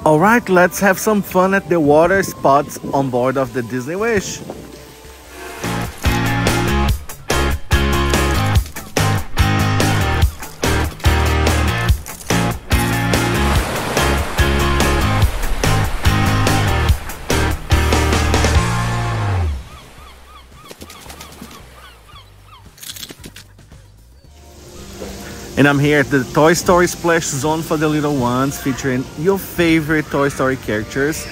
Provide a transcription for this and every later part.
Alright, let's have some fun at the water spots on board of the Disney Wish. And I'm here at the Toy Story Splash Zone for the little ones, featuring your favorite Toy Story characters.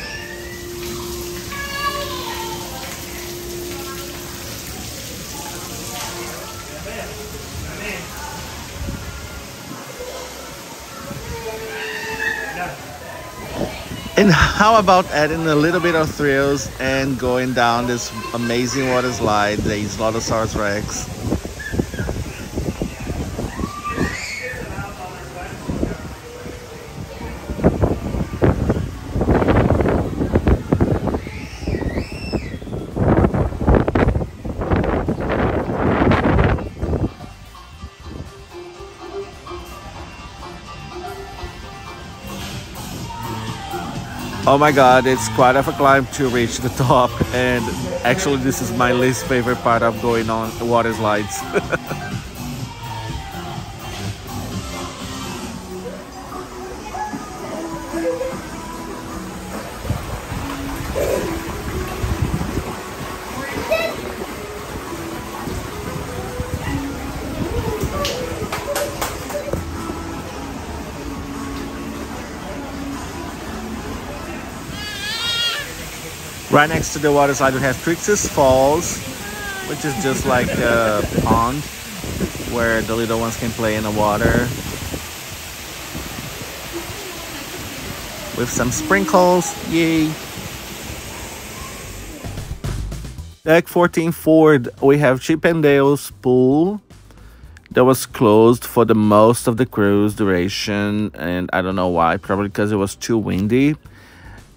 And how about adding a little bit of thrills and going down this amazing water slide, the Slotosaurus Rex. Oh my god, it's quite of a climb to reach the top, and actually this is my least favorite part of going on the water slides. Right next to the water slide we have Trixie's Falls, which is just like a pond where the little ones can play in the water with some sprinkles. Yay! Deck 14 forward, we have Chip and Dale's pool that was closed for the most of the cruise duration, and I don't know why, probably because it was too windy.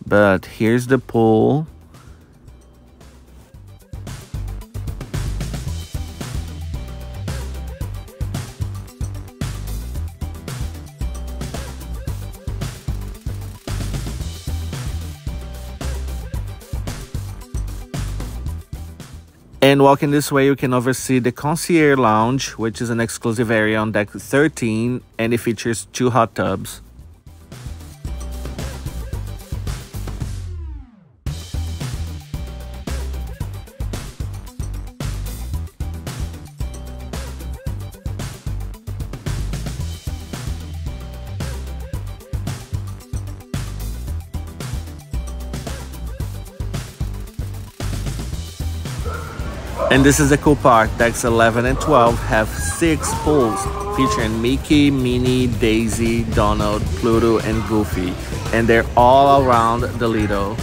But here's the pool. And walking this way, you can oversee the Concierge Lounge, which is an exclusive area on deck 13, and it features 2 hot tubs. And this is the cool part, decks 11 and 12 have 6 pools featuring Mickey, Minnie, Daisy, Donald, Pluto, and Goofy. And they're all around the Lido.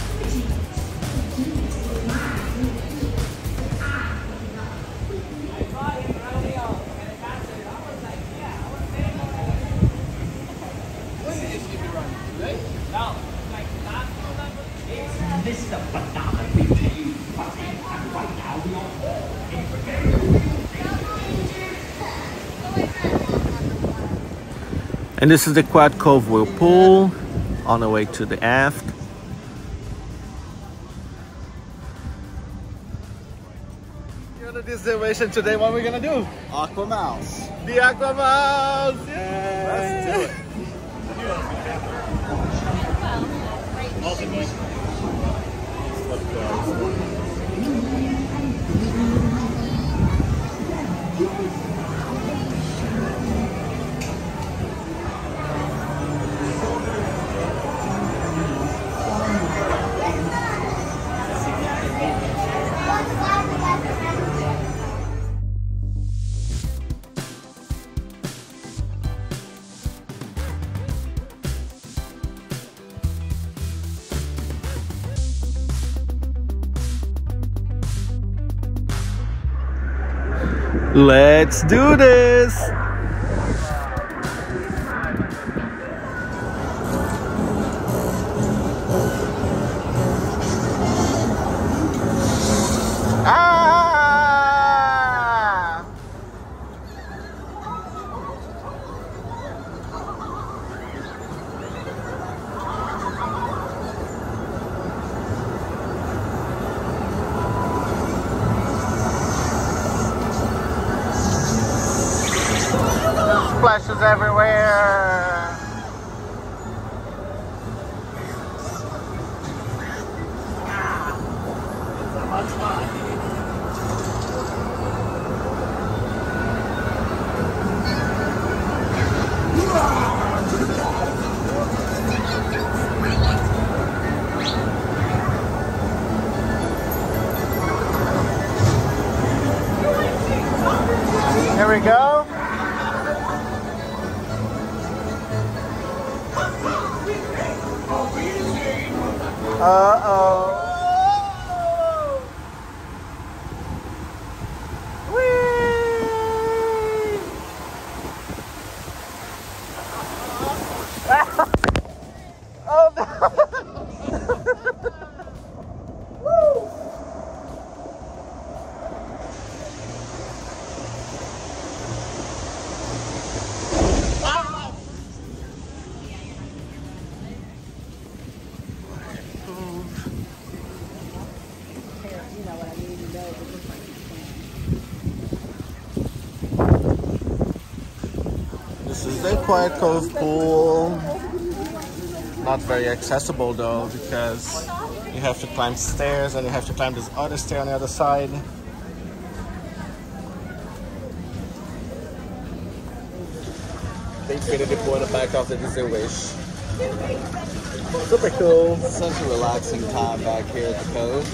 And this is the Quad Cove Whirlpool on the way to the aft. You're on the destination today. What are we gonna do? AquaMouse. The AquaMouse! Yay! Let's do it. Let's do this! Ah! splashes everywhere. Here we go. Uh-oh. Whee! Oh no! This is the Quiet Cove pool. Not very accessible though, because you have to climb stairs and you have to climb this other stair on the other side. They created the pool in the back of the Disney Wish. Super cool. Such a relaxing time back here at the cove.